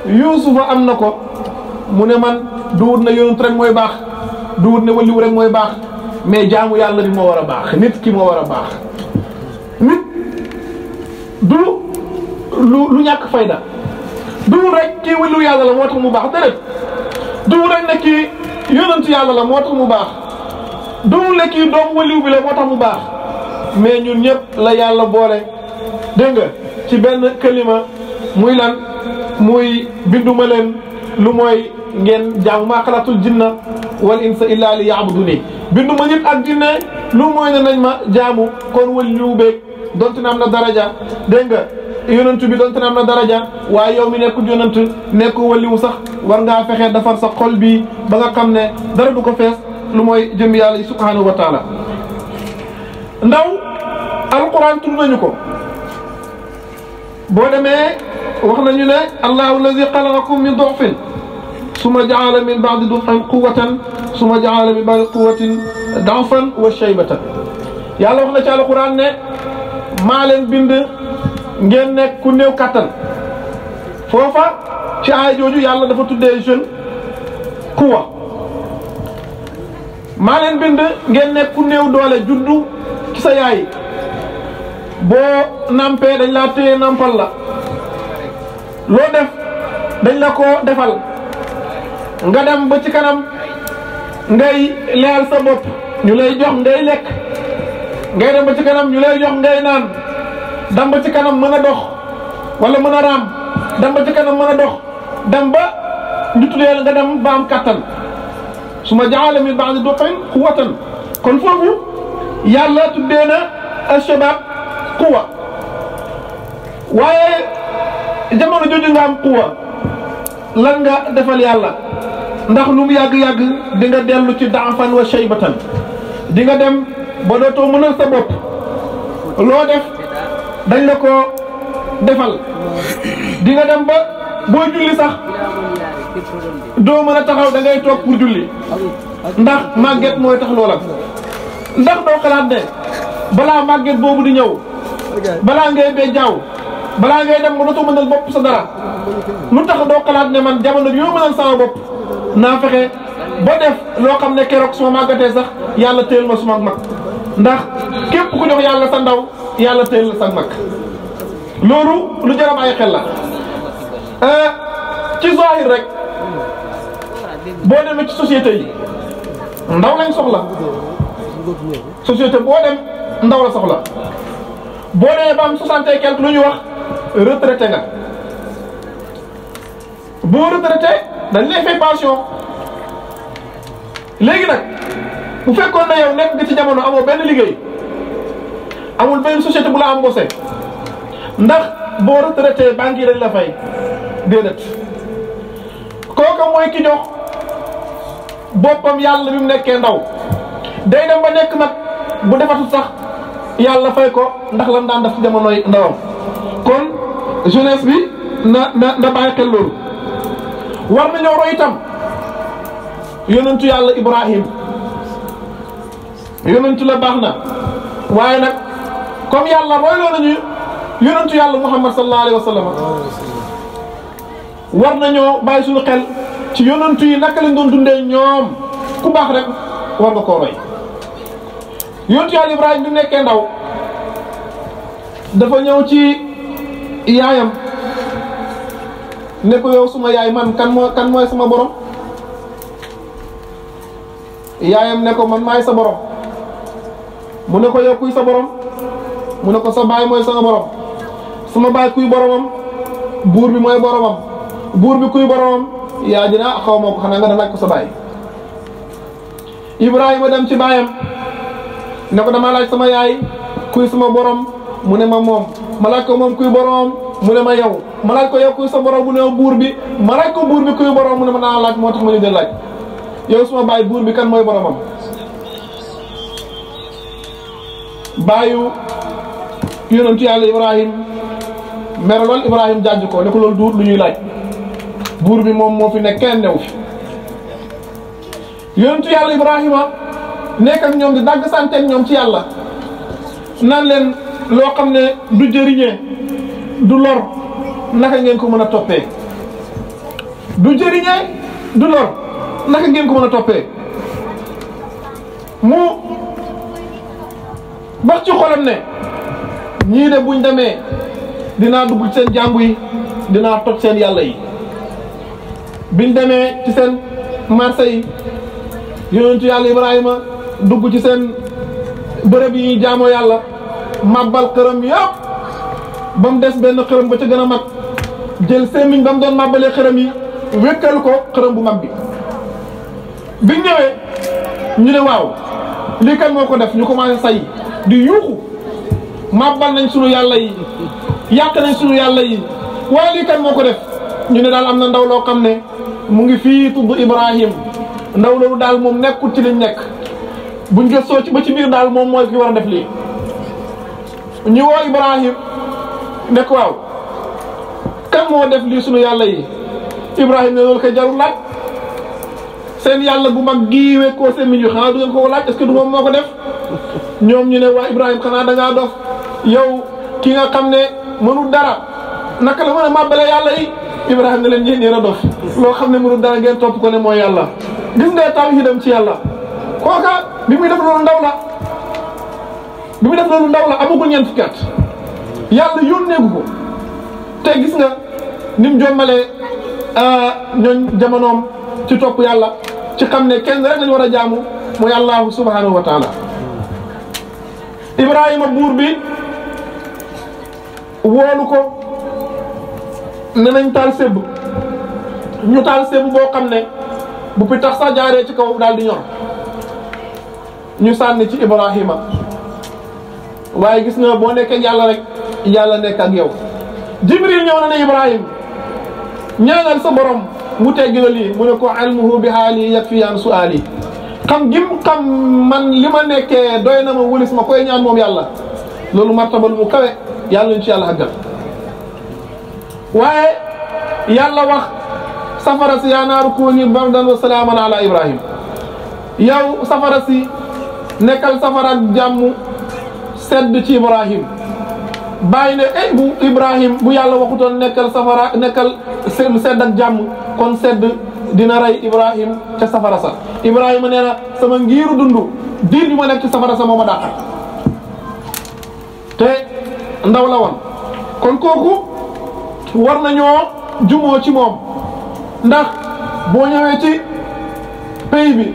Speaker 2: Youssouf am na ko mu ne man duwut na yonent rek mooy baax duwut ne waliw rek mooy baax mais jaamu yàlla bi moo war a baax nit ki moo war a baax nit du lu ñàkk fayda duwut rek kii waliw yàlla la moo tax mu baax déedéet duwut rek ne kii yonent yàlla la moo tax mu baax duwut ne kii doom waliw bi la moo tax mu baax mais ñun ñëpp la yàlla boole dégg nga ci benn kalima muy lan muy binduma leen lu mooy ngeen jaamu maa xalaqtul jinna wal insa illa li ya'buduni binduma nit ak jinne lu mooy ne nañ ma jaamu kon waliyu beeg donte ne am na daraja dégg nga yonent bi donte ne am na daraja waaye yow mi nekkul yonent nekkul waliyu sax war ngaa fexe defar sa xol bi ba nga xam ne dara du ko fees lu mooy jëm yàlla yi subhanahu wa taala. ndaw alquran tudd nañu ko boo demee wax nañu ne allahu alladi xalaqakum min du'fin summa ja'ala min ba'di du'fin quwwatan summa ja'ala min ba'di quwwatin da'fan wa shaybatan. yàlla wax na ci alquran ne maa leen bind ngeen nekk ku néew kattan foofa ci aay jooju yàlla dafa tuddee jeune quwwa. maa leen bind ngeen nekk ku néew doole juddu ci sa yaay boo nampee dañ laa téye nampal la loo def dañ la ko defal nga dem ba ci kanam ngay leyal sa bopp ñu lay jox ngay lekk ngay dem ba ci kanam ñu lay jox ngay naan dem ba ci kanam mën a dox wala mën a raam dem ba ci kanam mën a dox dem ba ñu tuddee nga dem ba am kattan summa ja'ala min ba'di du'fin quwwatan kon foofu yàlla tuddee na al-shabab quwwa waaye jamono jooju nga am quwwa lan nga defal yàlla ndax lu mu yàgg-yàgg di nga dellu ci da'fan wa shaybatan di nga dem ba dootoo mënal sa bopp loo def dañ la ko defal di nga dem ba boo julli sax doo mën a taxaw da ngay toog pour julli ndax màgget mooy tax loola. ndax doo xalaat ne balaa màgget boobu di ñëw balaa ngay bee jaaw balaa ngay dem ba dootoo mënal bopp sa dara lu tax doo xalaat ne man jamono bi yoo mënal sama bopp naa fexe ba def loo xam ne keroog suma màggatee sax yàlla téel ma suma mag ndax képp ku jox yàlla sa ndaw yàlla téel la sa mag loolu lu jar a bàyyi xel la. ci zahir rek boo demee ci société yi ndaw lañ soxla société boo dem ndaw la soxla boo demee ba am 60 et quelque lu ñuy wax retraité nga boo retraité dañ lay fay pension léegi nag bu fekkoon na yow nekk nga ci jamono amoo benn liggéey amul benn société bu la embauché ndax boo retraité banque yi dañ la fay déedéet kooka mooy ki jox boppam yàlla bi mu nekkee ndaw day dem ba nekk mag bu defatu sax yàlla fay ko ndax lan daan def ci jamonoy ndawam kon jeunesse bi na bàyyi xel loolu. war nañoo roy itam yonentu yàlla Ibrahim yonentu la baax na waaye nag comme yàlla royloo nañu yonentu yàlla Muhammad sallallahu alayhi wa sallam war nañoo bàyyi suñu xel ci yonentu yi naka lañ doon dundee ñoom ku baax rek war nga koo roy. yonentu yàlla Ibrahim bi mu nekkee ndaw dafa ñëw ci yaayam ne ko yow suma yaay man kan mooy sama borom yaayam ne ko man maay sa borom mu ne ko yow kuy sa borom mu ne ko sa baay mooy sama borom sama baay kuy boromam buur bi mooy boromam buur bi kuy boromam yaa dina xaw ma ko xanaa nga laaj ko sa baay. Ibrahima dem ci baayam ne ko dama laaj sama yaay kuy sama borom mu ne ma moom ma laaj ko moom kuy boromam mu ne ma yow ma laaj ko yow kuy sa borom mu ne ma buur bi ma laaj ko buur bi kuy borom mu ne ma naa laaj moo tax ma ñu de laaj yow suma baay buur bi kan mooy boromam. baayu yonentu yàlla Ibrahim mer lool Ibrahim jàjj ko ne ko loolu duur lu ñuy laaj buur bi moom moo fi nekk kenn new fi. yonentu yàlla Ibrahima nekk ak ñoom di dagg santeeg ñoom ci yàlla naan leen loo xam ne du jëriñee du lor naka ngeen ko mën a toppee du jëriñee du lor naka ngeen ko mën a toppee mu bax ci xolam ne ñii de buñ demee dinaa dugg ci seen jàngu yi dinaa toj seen yàlla yi. biñ demee ci seen marché yi yonentu yàlla Ibrahima dugg ci seen bërëb yi ñuy jaamoo yàlla màbbal xërëm yëpp ba mu des benn xërëm ba ca gën a mag jël sémmiñ ba mu doon màbbalee xërëm yi wékkal ko xërëm bu mag bi. biñ ñëwee ñu ne waaw lii kan moo ko def ñu commencé say di yuuxu màbbal nañ sunu yàlla yi yàq nañ sunu yàlla yi waaye lii kan moo ko def ñu ne daal am na ndaw loo xam ne mu ngi fii tudd Ibrahim ndaw loolu daal moom nekkul ci liñ nekk buñ gëstoo ci ba ci biir daal moom mooy ki war a def lii ñu woo Ibrahim nekk waaw kan moo def lii sunu yàlla yi Ibrahim ne loolu koy jarul laaj seen yàlla bu mag giiwee koo seen miñ wi xanaa du ngeen ko laaj est-ce que du moom moo ko def ñoom ñu ne waa Ibrahim xanaa da ngaa dof yow ki nga xam ne mënul dara naka la mën a màbbale yàlla yi Ibrahim ne leen yéen a dof loo xam ne mënul dara ngeen topp ko ne mooy yàlla gis nga tawhidam ci yàlla kooka bi muy def loolu ndaw la bi muy def loolu ndaw la amagul ñeent fukki at yàlla yónneegu ko te gis nga ni mu jommalee ñooñ jamonoom ci topp yàlla ci xam ne kenn rek lañu war a jaamu mooy allahu subhanahu wa taala Ibrahima buur bi woolu ko ne nañ taal sébb ñu taal sébb boo xam ne bu pi tax sax jaaree ci kaw daal di ñor ñu sànni ci Ibrahima waaye gis nga boo nekkee yàlla rek yàlla nekk ak yow Jibril ñëw na ne Ibrahima ñaanal sa borom mu teggi la lii mu ne ko ilmuhu bi haali yakfi an suali xam gim xam man li ma nekkee doy na ma wëlis ma koy ñaan moom yàlla loolu martabal mu kawe yàlla ñu ci yàlla àggal waaye yàlla wax safara si yaa naaru kuuni bardan wa salaaman ala Ibrahim yow safara si nekkal safara ak jàmm sedd ci Ibrahim bàyyi ne bu Ibrahim bu yàlla waxutoon nekkal safara nekkal sedd ak jàmm kon sedd dina rey Ibrahim ca safara sa Ibrahima nee na sama ngiiru dund diir bi ma nekk ci safara sa moo ma dàqal te ndaw la woon kon kooku war nañoo jumoo ci moom ndax boo ñëwee ci pays bi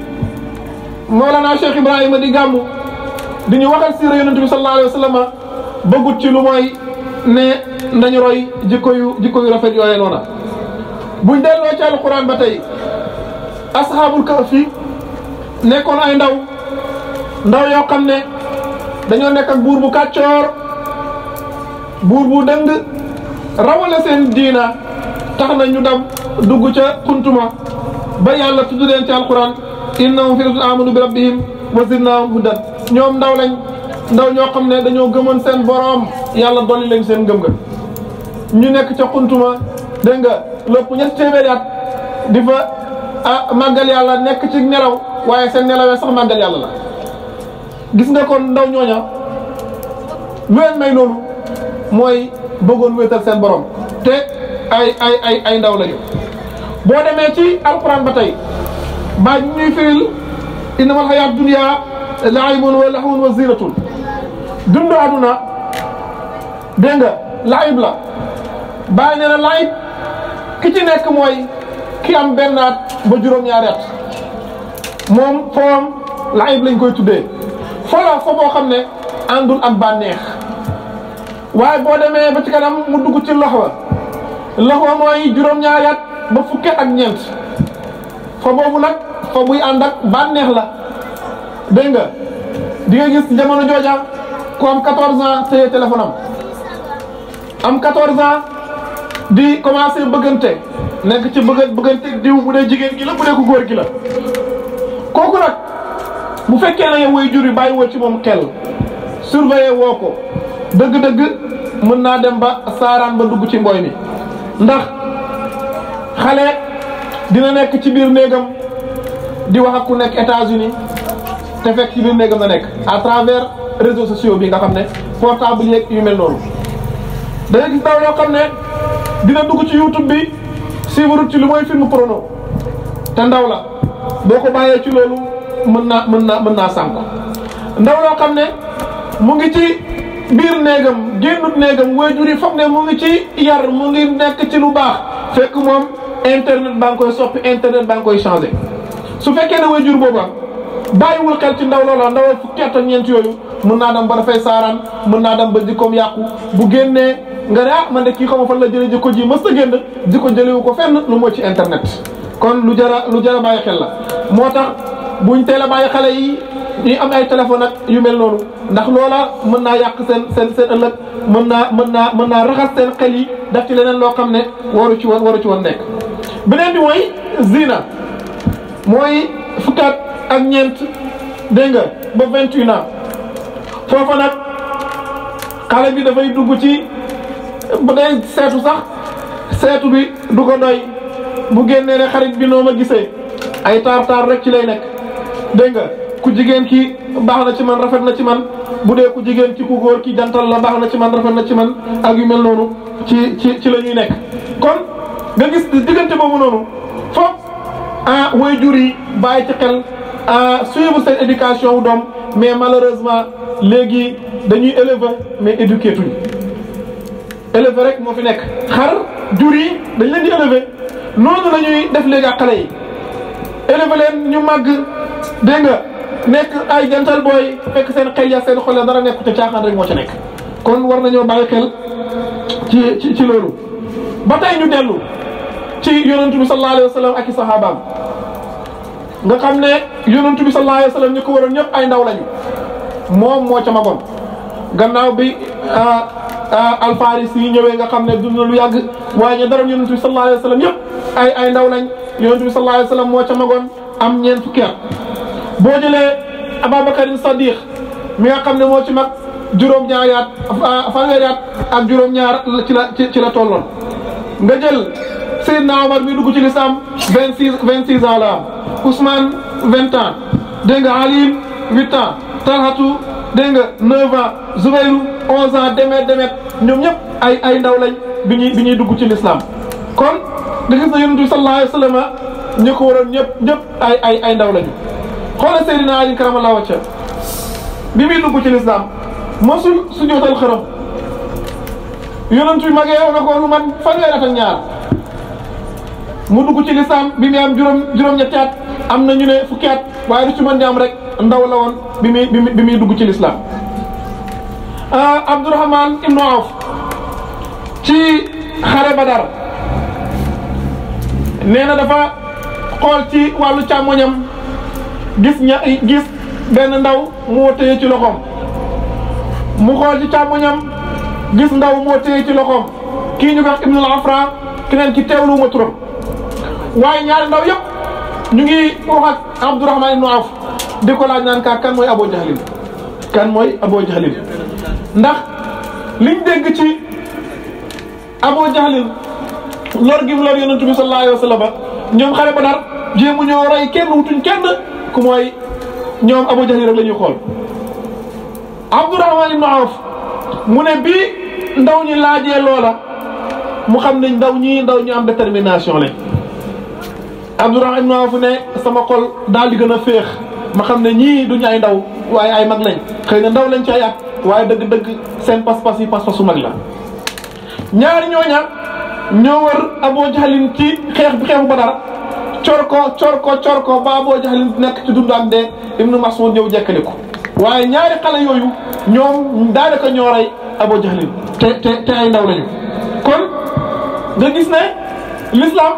Speaker 2: Mawlana Cheikh Ibrahima di gàmmu di ñu waxal siira yonent bi sallallahu alayhi wa sallam bëggut ci lu mooy ne nañu roy jikko yu rafet yooyee noona buñ delloo ci alquran ba tey ashaabul kahfi nekkoon ay ndaw yoo xam ne dañoo nekk ak buur bu kàccoor buur bu dëng rawale seen diina tax na ñu dem dugg ca xuntuma ba yàlla tudd leen ci alquran innahum fityatun amanu bi rabbihim wa zidnahum hudan ñoom ndaw ñoo xam ne dañoo gëmoon seen boroom yàlla dolli leen seen ngëm-ngëm ñu nekk ca xuntuma dégg nga lépp ñetti téeméeri at di fa màggal yàlla nekk ci nelaw waaye seen nelawee sax màggal yàlla la gis nga kon ndaw ñooña lu leen may loolu mooy bëggoon wéetal seen borom te ay ndaw lañu boo demee ci alquran ba tey baa ñuy firil innamal hayaat dunya laibun wa lahwun wa zinatun dundu aduna dégg nga laib la bàyyi nee na laib ki ci nekk mooy ki am benn at ba juróom-ñaari at moom foom laib lañ koy tuddee folo fo boo xam ne àndul ak bànneex waaye boo demee ba ci kanam mu dugg ci loxwa mooy juróom-ñaari at ba fukki ak ñeent fo boobu nag fo buy ànd ak bànneex la dégg nga di nga gis jamono jooja ku am 14 ans téye téléphone am 14 ans di commencé bëggante nekk ci bëggante diw bu dee jigéen gi la bu dee ku góor gi la kooku nag bu fekkee na yow way jur yi bàyyi woo ci moom xel surveiller woo ko dëgg-dëgg mën naa dem ba saaraan ba dugg ci mbooy mi ndax xale dina nekk ci biir néegam di wax ak ku nekk États-Unis te fekk ci biir néegam la nekk à travers réseaux sociaux bi nga xam ne portable yeeg yu mel noonu da ngay gis ndaw yoo xam ne dina dugg ci YouTube bi suivre ci lu mooy film porno te ndaw la boo ko bàyyee ci loolu mën naa sànk ndaw loo xam ne mu ngi ci biir néegam génnut néegam waajur yi foog ne mu ngi ci yar mu ngi nekk ci lu baax fekk moom internet baa ngi koy soppi internet baa ngi koy changé su fekkee ne waajur booba bàyyiwul xel ci ndaw loola ndawal fukki at ak ñeent yooyu mën naa dem ba dafay saaraan mën naa dem ba jikkoom yàqu bu génnee nga ne man de kii xama fan la jëlee jikko ji mës a génn jikko jëlewu ko fenn lu moo ci internet kon lu jara bàyyi xel la moo tax buñ teel a bàyyi xale yi ñuy am ay téléphone ak yu mel noonu ndax loola mën naa yàq seen ëllëg mën naa raxas seen xel yi def ci leneen loo xam ne waru ci woon nekk. beneen bi mooy zina mooy fukkaat ak ñeent dégg nga ba 28 ans foofa nag xale bi dafay dugg ci bu dee seetu sax seetu bi du ko doy bu génnee ne xarit bi noo ma gisee ay taar rek ci lay nekk dégg nga ku jigéen ki baax na ci man rafet na ci man bu dee ku jigéen ki ku góor ki jantal la baax na ci man rafet na ci man ak yu mel noonu ci la ñuy nekk. kon nga gis diggante boobu noonu foofu waajur yi bàyyi ci xel suivre seen éducation wu doom mais malheureusement léegi dañuy élever mais éduquer tuñ élever rek moo fi nekk xar jur yi dañ leen di élever noonu la ñuy def léegi ak xale yi élever leen ñu màgg dégg nga nekk ay jantal booy fekk seen xel ya seen xol ya dara nekk te caaxaan rek moo ci nekk. kon war nañoo bàyyi xel ci loolu ba tey ñu dellu ci yonentu bi sallallahu alayhi wa sallam ak i sahabaam nga xam ne yonentu bi sallallahu alayhi wa sallam ñi ko waroon ñëpp ay ndaw lañu moom moo ca magoon gannaaw bi alfarisi yi ñëwee nga xam ne dund na lu yàgg waaye ñu dara yonentu bi sallallahu alayhi wa sallam yëpp ay ndaw lañ yonentu bi sallallahu alayhi wa sallam moo ca magoon am ñeent fukki at boo jëlee Ababakar Sadiq mi nga xam ne moo ci mag juróom-ñaari at fanweeri at ak juróom-ñaar ci la tolloon nga jël Seydina Omar mi dugg ci l'islam 26 ans la am Ousmane 20 ans dégg nga Ali 8 ans Talhatu dégg nga 9 ans Zubayru 11 ans demet ñoom ñëpp ay ndaw lañ bi ñuy dugg ci l'islam kon nga gis na Yonent bi sallallahu alayhi wa sallam ñi ko waroon ñëpp ay ndaw lañu xoolal Seydina Ali karamallahu wajhahu bi muy dugg ci l'islam mosul sujjóotal xërëm Yonent bi magee na ko lu man fanweeri at ak ñaar mu dugg ci l'islam bi muy am juróom-ñetti at am na ñu ne fukki at waaye du ci mën di am rek ndaw la woon bi muy dugg ci l'islam Abdurrahman ibnu Awf ci xare Badar nee na dafa xool ci wàllu càmmoñam gis benn ndaw moo téye ci loxoom mu xool ci càmmoñam gis ndaw moo téye ci loxoom kii ñu ko wax Ibnul Afra keneen ki teewlu ma turam waaye ñaari ndaw yëpp ñu ngi wax ak Abdurrahman ibnu Awf di ko laaj naan kan mooy Abu Jahlin kan mooy Abu Jahlin ndax liñ dégg ci Abu Jahlin lor gi mu lor Yonent bi sallallahu alayhi wa sallam ñoom xare Badar jéemu ñoo rey kenn wutuñ kenn ku mooy ñoom Abu Jahlin rek la ñuy xool Abdurrahman ibn Awf mu ne bii ndaw ñi laajee loola mu xam ne ndaw ñu am détermination lañ Abdurrahman ibn Awf ne sama xol daal di gën a féex ma xam ne ñii duñu ay ndaw waaye ay mag lañ xëy na ndaw lañ ci ay at waaye dëgg-dëgg seen pas-pas yi pas-pasu mag la ñaari ñooña ñoo wër Abu Jahlin ci xeexu Badar cor ko ba Abu Jahlin nekk ci dund ak dee Ibnu Mas'ud ñëw jekkali ko waaye ñaari xale yooyu ñoom daanaka ñoo rey Abu Jahlin te ay ndaw lañu kon nga gis ne l'islam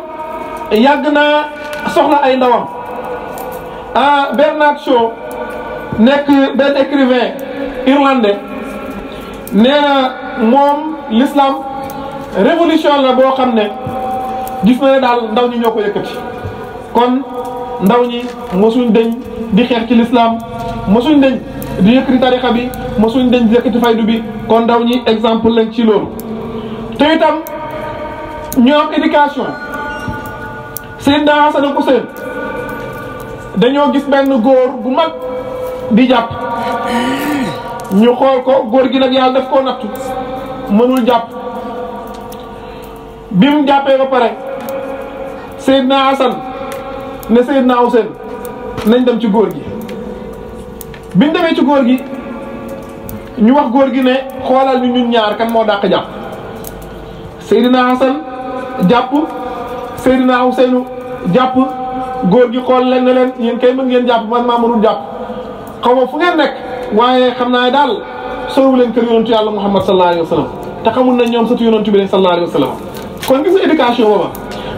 Speaker 2: yàgg naa soxla ay ndawam Bernard Shaw nekk benn écrivain irlandais nee na moom l'islam révolution la boo xam ne gis na ne daal ndaw ñi ñoo ko yëkkati kon ndaw ñi mosuñ deñ di xeex ci l'islam mosuñ deñ di yëkkati tarixa bi mosuñ deñ di yëkkati faydu bi kon ndaw ñi exemple lañ ci loolu te itam ñu am éducation Seydina Hasan ak Huseyn dañoo gis benn góor bu mag di jàpp ñu xool ko góor gi nag yàlla daf koo nattu mënul jàpp bi mu jàppee ba pare Seydina Hasan ne Seydina Huseyn nañ dem ci góor gi biñ demee ci góor gi ñu wax góor gi ne xoolal ñu ñun ñaar kan moo dàq jàpp Seydina Hasan jàpp Seydina Huseynu jàpp góor gi xool leen ne leen yéen kay mën ngeen jàpp man maa mënul jàpp xaw ma fu ngeen nekk waaye xam naa daal soowu leen kër yonentu yàlla Muhammad sallallahu alayhi wa sallam te xamul nañ ñoom sëtu yonentu bi leen sallallahu alayhi wa sallam kon gis nga éducation booba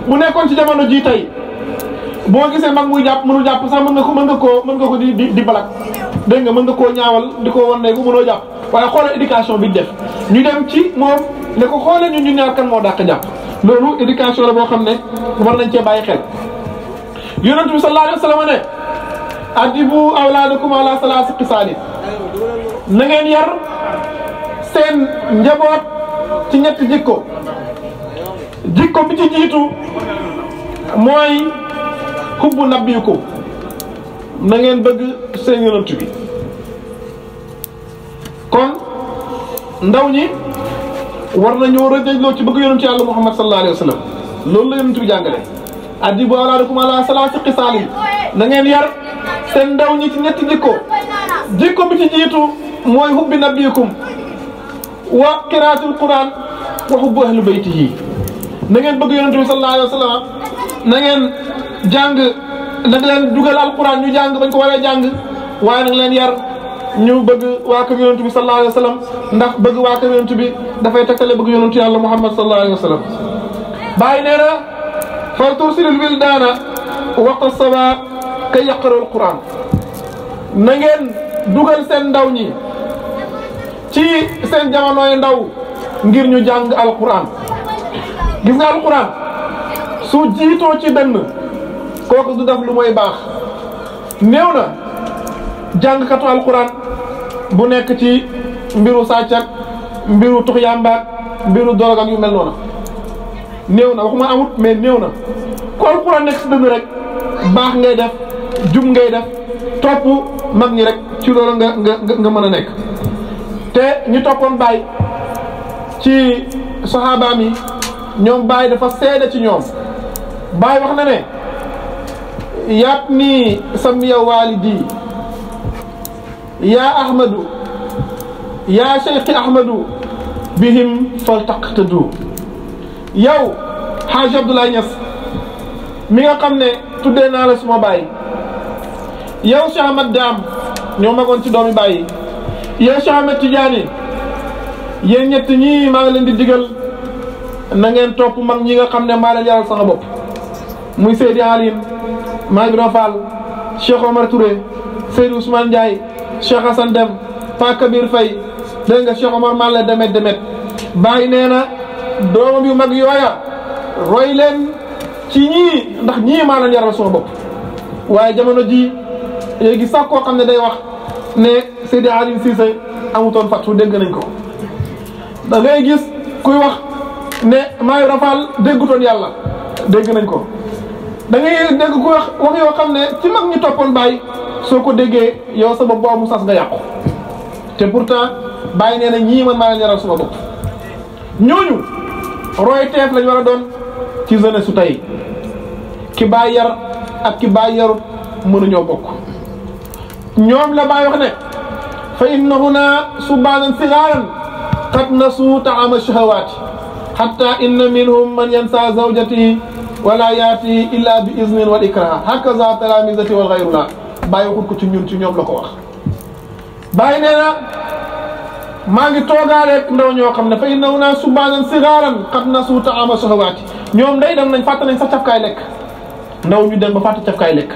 Speaker 2: bu nekkoon ci jamono ji tey boo gisee mag muy jàpp mënul jàpp sax mën nga ko di balak dégg nga mën nga koo ñaawal di ko wan ne bu mënoo jàpp waaye xoolal éducation bi def ñu dem ci moom ne ko xoolal ñu ñaar kan moo dàq jàpp loolu éducation la boo xam ne war nañ cee bàyyi xel. yonent bi sallallahu alayhi wa sallam ne adibu awlaadakum ala salaasi xisaali na ngeen yar seen njaboot ci ñetti jikko bi ci jiitu mooy hubbu nabiyukum na ngeen bëgg seen yonent bi kon ndaw ñi war nañoo rëjëjloo ci bëgg yonent yàlla Muhammad sallallahu alayhi wa sallam loolu la yonent bi jàngale adibu awlaadakum ala salaasi xisaali na ngeen yar seen ndaw ñi ci ñetti jikko bi ci jiitu mooy hubbi nabiyukum wa qiraatul quran wa hubbu ahli baytihi na ngeen bëgg yonent bi sallallahu alayhi wa sallam na ngeen jàng nag leen dugal alquran ñu jàng bañ ko waree jàng waaye nag leen yar ñu bëgg waa kër yonent bi sallallahu alayhi wa sallam ndax bëgg waa kër yonent bi dafay tegtale bëgg yonent yàlla Muhammad sallallahu alayhi wa sallam bàyyi nee na fal tursilil wildaana waqta sabaa kay yaqra'u alquran na ngeen dugal seen ndaw ñi ci seen jamonoy ndaw ngir ñu jàng alquran gis nga alquran su jiitoo ci dënn kooku du def lu mooy baax néew na jàngkatu alquran bu nekk ci mbiru sàcc mbiru tux yàmbaak mbiru dorog ak yu mel noonu néew na waxuma amut mais néew na ku alquran nekk si dënn rek baax ngay def jub ngay def topp mag ñi rek ci loolu nga mën a nekk te ñu toppoon Baay ci saxaabaam yi ñoom Baay dafa seede ci ñoom Baay wax na ne yaat nii samiya walidi yaa ahmadu yaa cheikhi ahmadu bihim faltaqtadu yow Haji Abdoulaye Niass mi nga xam ne tuddee naa la suma baay yow Cheikh Ahmad Dam ñoo magoon ci doomi baay yi yow Cheikh Ahmad Tidiane yéen ñett ñii maa ngi leen di digal na ngeen topp mag ñi nga xam ne maa leen yaral sama bopp muy Seydi Aline Maam Ibra Fall Cheikh Omar Touré Seydou Ousmane Ndiaye Cheikh Hassan Dem Pa Kabir Faye dégg nga Cheikh Omar Malle demet bàyyi nee na doomam yu mag yooya roy leen ci ñii ndax ñii maa leen yaral sama bopp waaye jamono ji léegi sax koo xam ne day wax ne Seydi Aline Cissé amutoon fàttu dégg nañ ko da ngay gis kuy wax ne Maam Ibra Fall déggutoon yàlla dégg nañ ko da ngay dégg kuy wax yoo xam ne ci mag ñi toppoon Baay soo ko déggee yow sa bopp boo mu sas nga yàqu te pourtant Baay nee na ñii man maa leen yaral sama bopp ñooñu roy teef lañ war a doon ci jeunesse su tey ki Baay yar ak ki Baay yarut mënuñoo bokk ñoom la Baay wax ne fa innahuna subaanan sigaaran qad nasu taama shahawaati hatta inna minhum man yansa zawjati wala yaati illa bi iznin wal ikrah hakaza talamizati wal ghayru la Baay waxut ko ci ñun ci ñoom la ko wax Baay nee na maa ngi toogaaleeg ndaw ñoo xam ne fa innahuna subaanan sigaaran qad nasu taama shahawaati ñoom day dem nañ fàtte nañ sax cafkaay lekk ndaw ñu dem ba fàtte cafkaay lekk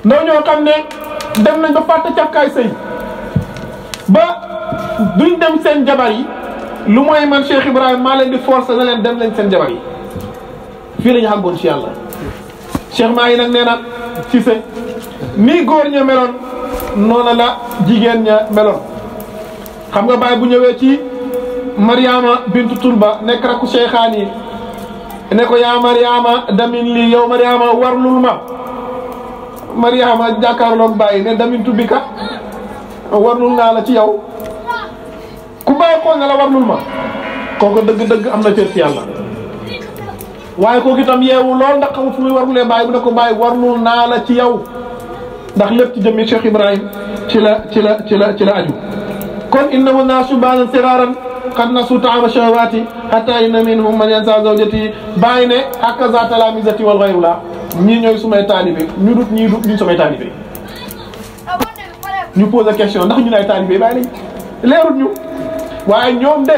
Speaker 2: ndaw ñoo xam ne dem nañ ba fàtte cafkaay sëy ba duñ dem seen jabar yi lu mooy man Cheikh Ibrahima maa leen di forcer na leen dem leen seen jabar yi fii la ñu xàggoon ci yàlla Cheikh maa yi nag nee na Cissé nii góor ña meloon noona la jigéen ña meloon xam nga Baay bu ñëwee ci Mariama bintu Tulba nekk rakku Cheikhaan yi ne ko yaa Mariama damin lii yow Mariama warlul ma Mariama jàkkaarloog Baay ne damintu bi ka warlul naa la ci yow ku Baay xool na la warlul ma kooku dëgg-dëgg am na cër ci yàlla waaye kooku itam yeewu lool ndax xamul fu muy warlulee Baay bu ne ko Baay warlul naa la ci yow ndax lépp ci jëmmi Cheikh Ibrahim ci la aju kon innahu naasu baanan siraaran qad nasu taama shahawaati hatta inna minhum man yansa zawjati Baay ne hakaza talamizati wal ghayru la ñii ñooy sumay taalibe ñu dut ñii dut ñu sumay taalibe ñu pose question ndax ñu nay taalibe Baay lañ leerut ñu waaye ñoom de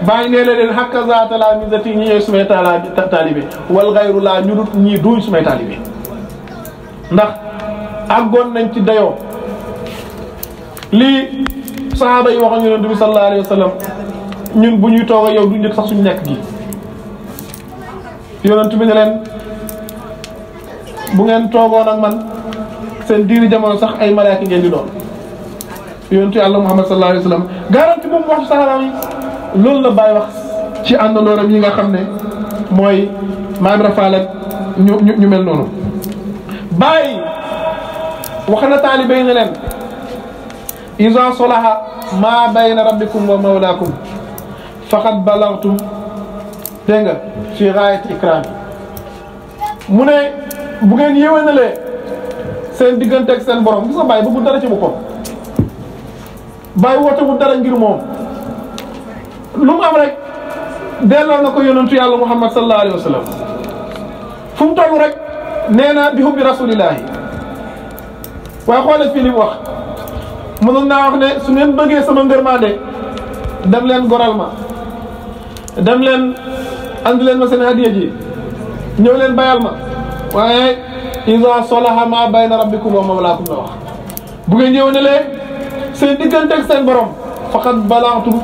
Speaker 2: Baay nee na leen hakaza talamizati ñii ñooy sumay taalibe wal ghayru la ñu dut ñii duñ sumay taalibe ndax àggoon nañ ci dayoo lii sahaaba yi waxoon yonent bi sallallahu alayhi wa sallam ñun bu ñuy toog ak yow du njëkk sax suñu nekk gi yonent bi ne leen bu ngeen toogoon ak man seen diiri jamono sax ay malaaka ngeen di doon yonentu yàlla Muhammad sallallahu alayhi wa sallam garanti moom wax ci sahaaba yi loolu la Baye wax ci àndandooram yi nga xam ne mooy Maam Ibra Fall ak ñu mel noonu Baye wax na taalibe yi ne leen iza salaha ma bayna rabbikum wa mawlaakum faqad balagtum dégg nga fi gaayat ikraam mu ne bu ngeen yéwénalee seen diggante ak seen borom gis nga Baye bëggul dara ci boppam Baye wootewul dara ngir moom lu mu am rek delloo na ko yonentu yàlla Muhammad sallallahu alayhi wa sallam fu mu toll rek nee na bi hubbi rasulillahi waaye xoolal fii li mu wax mënoon naa wax ne su ngeen bëggee sama ngërmande dem leen goral ma dem leen andi leen ma seen hadiya ji ñëw leen bayal ma waaye iza salaha ma bayna rabbikum wa mawlaakum la wax bu ngeen ñëw ne lee seen diggante ak seen borom faqad balagtum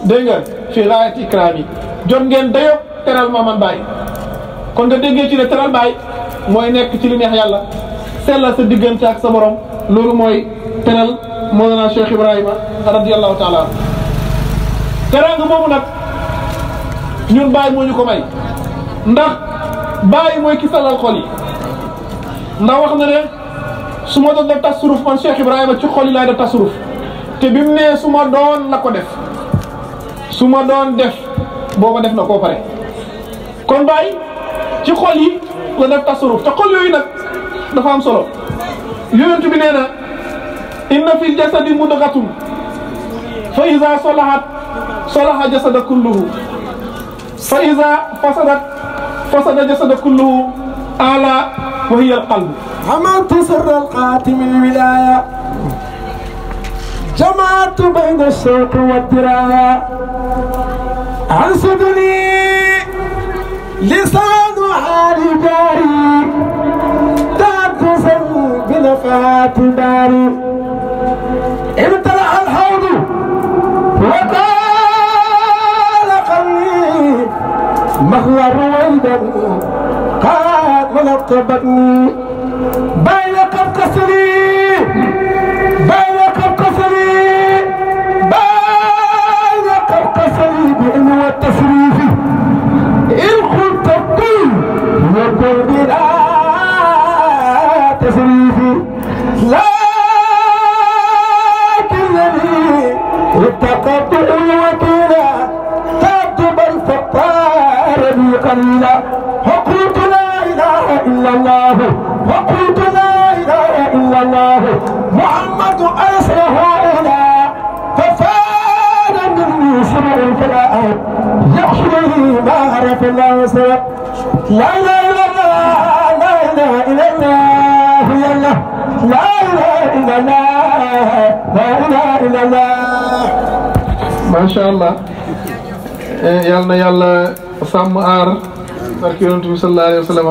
Speaker 2: dégg nga fi gaayati ikraam yi jot ngeen dayoo teral ma man Baye kon nga déggee ci ne teral Baye mooy nekk ci li neex yàlla sellal sa diggante ak sa borom loolu mooy teral Mawlana Cheikh Ibrahima radiyallahu taala teraanga boobu nag ñun Baye moo ñu ko may ndax Baye mooy ki salal xol yi ndax wax na ne su ma doon def tasaruf man Cheikh Ibrahima ci xol yi laay def tasaruf te bi mu nee su ma doon la ko def su ma doon def booba def na koo pare kon Baye ci xol yi la def tasaruf te xol yooyu nag dafa am solo yonent bi nee na inna fil jasadi mudghatun fa iza salahat salaha jasada kulluhu fa iza fasadat fasada jasada kulluhu ala wa hiya alqalb
Speaker 1: عملت سر القاتم الولاية جمعت بين الشوق والدراية أنصدني لسان حالي جاري تعكسا بنفحات داري امتلأ الحوض وقال قلبي مخلى رويدا قال ولقت بطني بين قبقصني بين قبقصني بين قبقصني بإن والتسريف إن كنت قل وقل بلا تسريف لكنني اتقدت الوكيلا تكتب الفقار بي قليلا وقلت لا إله إلا الله وقلت لا إله إلا الله محمد أرسله إلى ففاد مني سمع الفلاء يحشره ما عرف الله سبق لا إله إلا الله لا إله إلا الله يا الله لا إله إلا الله لا إله إلا الله
Speaker 2: ما شاء الله يالنا يالا sàmm aar barke yonent bi sallallahu alayhi wa sallam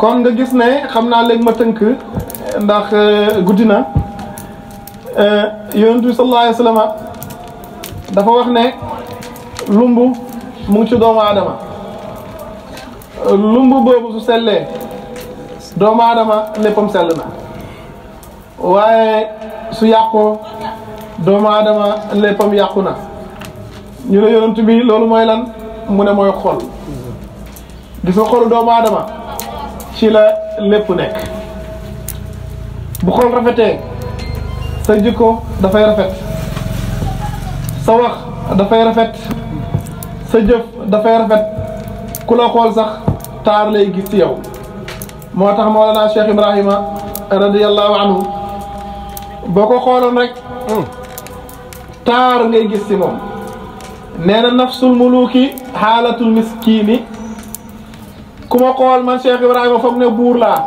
Speaker 2: kon nga gis ne xam naa léegi ma tënk ndax guddi na yonent bi sallallahu alayhi wa sallam dafa wax ne lumb mu ngi ci doomu aadama lumb boobu su sellee doomu aadama léppam sell na waaye su yàqoo doomu aadama léppam yàqu na ñu ne yonent bi loolu mooy lan mu ne mooy xol gis nga xolu doomu aadama ci la lépp nekk bu xol rafetee sa jikko dafay rafet sa wax dafay rafet sa jëf dafay rafet ku la xool sax taar lay gis ci yow moo tax Mawlana Cheikh Ibrahima radiyallahu anhu boo ko xooloon rek taar ngay gis ci moom nee na nafsul muluki xaalatul miskini ku ma xool man Cheikh Ibrahima foog ne buur laa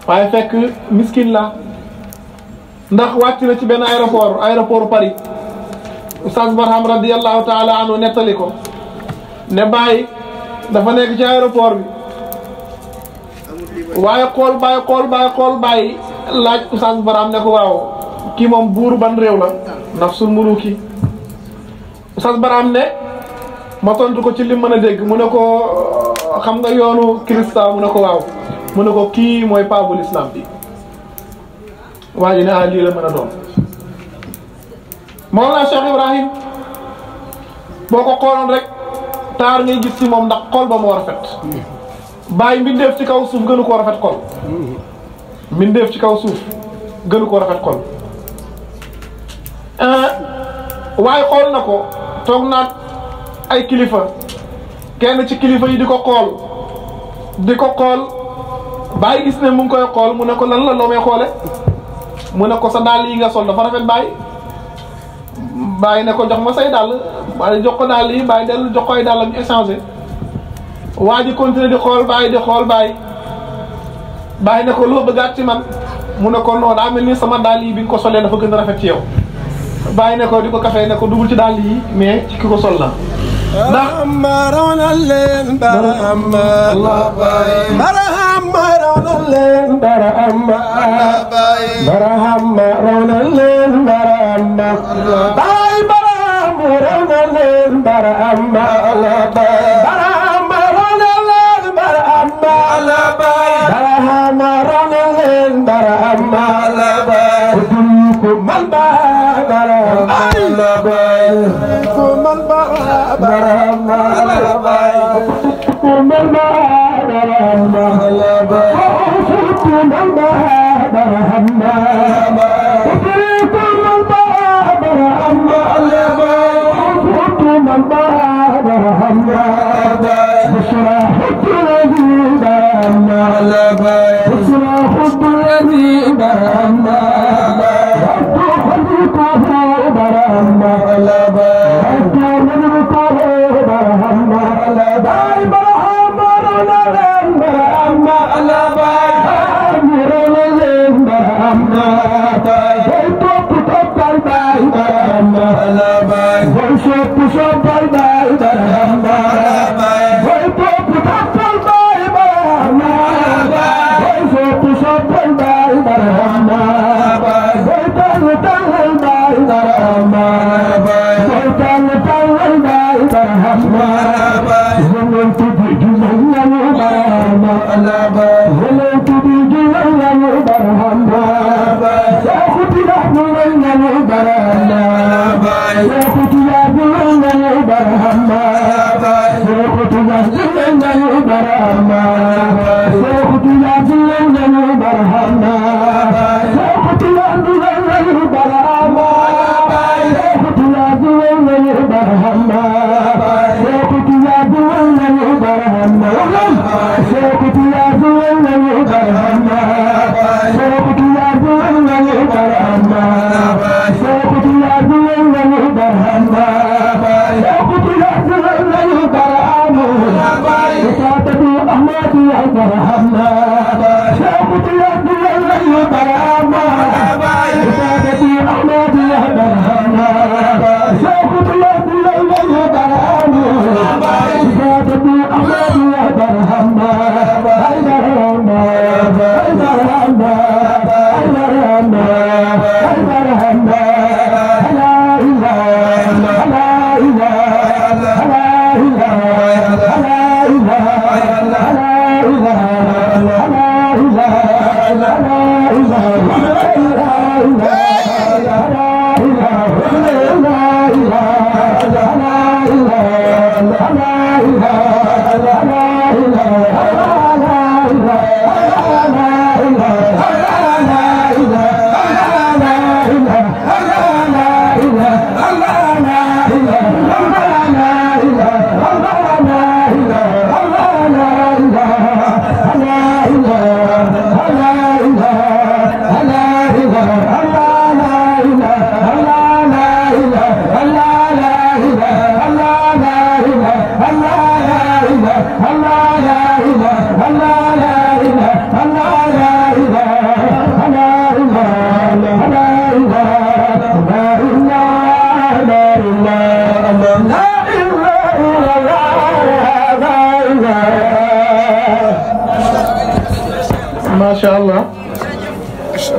Speaker 2: waaye fekk miskin la ndax wàcc na ci benn aéroport Paris Oustaz Barham radiyallahu taala anhu nettali ko ne Baye dafa nekk ci aéroport bi waaye xool Baye laaj Oustaz Barham ne ko waaw kii moom buur ban réew la nafsul muluki Oustaz Barham ne ma tontu ko ci li mën a dégg mu ne ko xam nga yoonu Kirista mu ne ko waaw mu ne ko kii mooy paabul islam bi waa ji ne lii la mën a doon Mawlana Cheikh Ibrahim boo ko xooloon rek taar ngay gis ci moom ndax xol ba moo rafet bàyyi mbindeef ci kaw suuf gënu koo rafet xol mbindeef ci kaw suuf gënu koo rafet xol waaye xool na ko toog naat ay kilifa kenn ci kilifa yi di ko xool bàyyi gis ne mu ngi koy xool mu ne ko lan la loo may xoole mu ne ko sa dàll yi nga sol dafa rafet bàyyi ne ko jox ma say dàll bàyyi jox ko dàll yi bàyyi dellu jox ko ay dàllam ñu échangé waa ji continuer di xool bàyyi ne ko loo bëggaat ci man mu ne ko non daa mel ni sama dàll yi bi nga ko solee dafa gën a rafet ci yow bàyyi ne ko di ko café ne ko dugul ci dàll yi mais ci ki ko sol la
Speaker 1: barahama rawna leen barahama barahama rawna leen barahama barahama rawna leen barahama bay barahama rawna leen barahama barahama rawna leen barahama barahama rawna leen barahama man ba barahama man ba barahama man ba barahama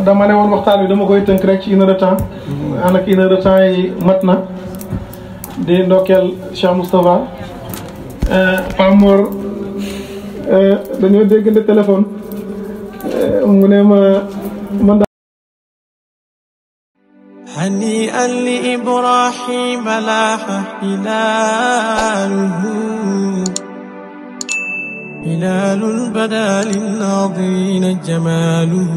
Speaker 2: dama ne woon waxtaan bi dama koy tënk rek ci 1 heure de temps ànd 1 heure de temps yi mat na di ndokkeel Cheikh Moustapha Pamor dañoo déggante téléphone mu ne ma man
Speaker 3: هنيئا لإبراهيم لاح هلاله هلال بدا للناظرين جماله